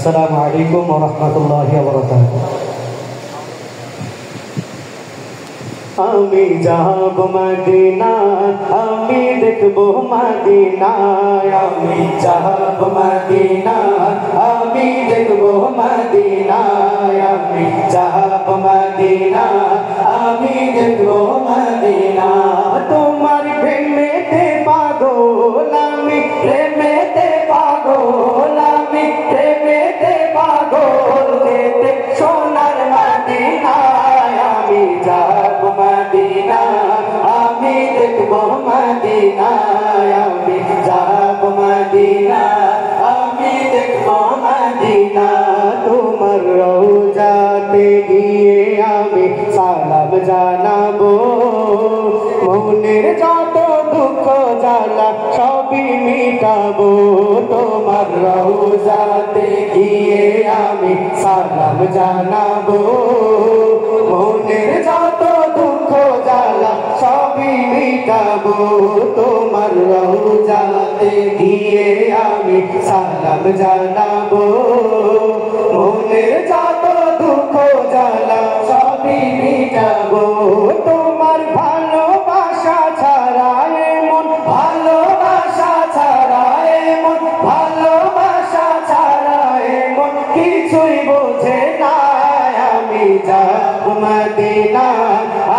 আসসালামু আলাইকুম ওয়া রাহমাতুল্লাহি ওয়া বারাকাতুহু। আমি যাব মদিনা, আমি দেখব মদিনা, আমি যাব মদিনা, আমি দেখব মদিনা, আমি যাব মদিনা, আমি দেখব মদিনা। তোমার প্রেমেতে পাগল আমি, প্রেমেতে পাগল আমি, প্রেমেতে পাগল যেতে সোনার মদিনায়। আমি যাব মদিনা, আমি দেখব মদিনা, আমি যাব মদিনা, আমি দেখব মদিনা। তোমার রওজাতে গিয়ে আমি সালাম জানাবো, মনের যত দুঃখ জ্বালা সবই মিটাবো। তোমার রওজাতে গিয়ে আমি সালাম জানাবো, মনের যত দুঃখ জ্বালা সবই মিটাবো। তোমার রওজাতে গিয়ে আমি সালাম জানাবো, মনের যত দুঃখ জ্বালা সবই মিটাবো। তোমার ভালোবাসা ছাড়া এমন, ভালোবাসা ছাড়া এমন, ভালোবাসা ছাড়া এমন কিছুই বোঝে না। আমি যাব মদিনা,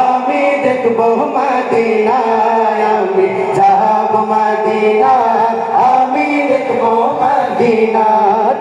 আমি দেখব মদিনা, আমি যাব মদিনা, আমি দেখব মদিনা।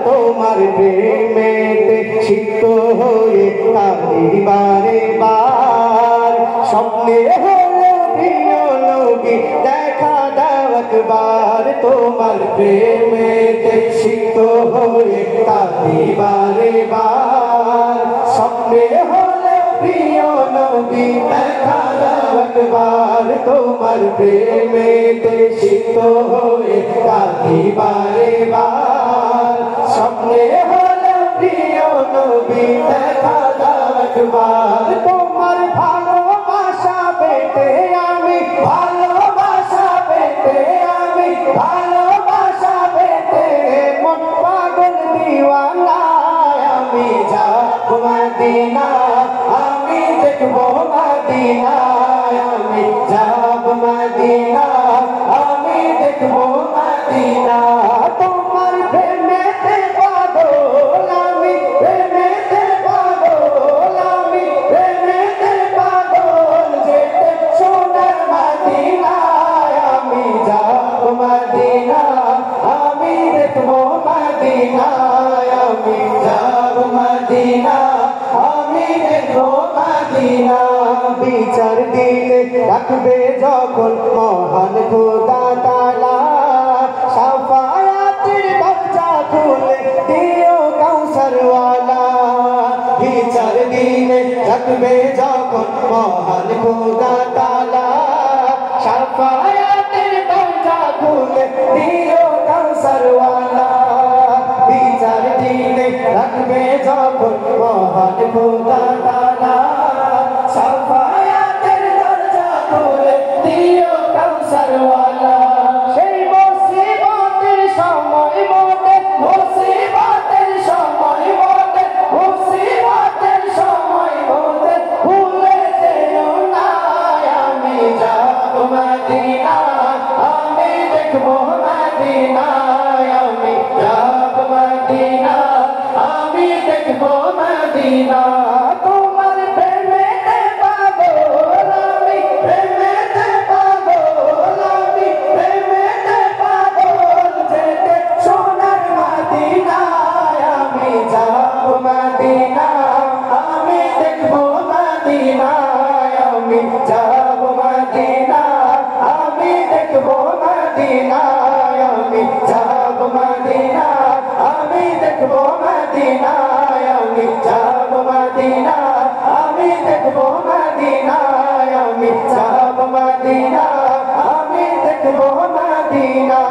তোমার প্রেমেতে সিক্ত হয়ে কাঁদি বারে বার, স্বপ্নে হলো প্রিয় নবী দেখা দাও একবার। তোমার প্রেমেতে সিক্ত হয়ে কাঁদি বারে বার, স্বপ্নে হলো প্রিয় নবী দেখা দাও একবার। তোমার প্রেমেতে সিক্ত হয়ে কাঁদি বারে বার, স্বপ্নে হলো প্রিয় নবী দেখা দাও একবার। তোমার ভালোবাসা পেতে আমি, ভালোবাসা পেতে আমি, ভালোবাসা পেতে মন পাগল দিওয়ানা। আমি যাব মদিনা, আমি দেখব মদিনা, আমি যাব মদিনা, আমি দেখব মদিনা। তোমার প্রেমেতে পাগল আমি, প্রেমেতে পাগল আমি, প্রেমেতে পাগল যেতে সোনার মদিনায়। আমি যাব মদিনা, আমি দেখব মদিনা, আমি যাব মদিনা, আমি দেখব মদিনা। বিচার দিলে রাখবে যখন মহান খোদা তাআলা, শাফায়াতের দরজা খুলে দিও কাউসার ওয়ালা। বিচার দিলে রাখবে যখন মহান খোদা তাআলা, শাফায়াতের দরজা খুলে দিও কাউসার ওয়ালা। বিচার দিলে রাখবে যখন মহান খোদা তাআলা, শাফায়াতের দরজা খুলে দিও কাউসার ওয়ালা। সেই মুসিবতের সময় মোদের, মুসিবতের সময় মোদের, মুসিবতের সময় মোদের ভুলে যেও না। আমি যাব মদিনা, আমি দেখব মদিনা, আমি যাব মদিনা, আমি দেখব মদিনা। তোমার প্রেমেতে পাগল আমি, প্রেমেতে পাগল আমি, প্রেমেতে পাগল যেতে সোনার মদিনায়। আমি যাব মদিনা, আমি দেখব মদিনা, আমি যাব মদিনা, আমি দেখব মদিনা, আমি যাব মদিনা, আমি দেখব মদিনা, আমি যাব মদিনা, আমি দেখব মদিনা, আমি যাব মদিনা, আমি দেখব মদিনা।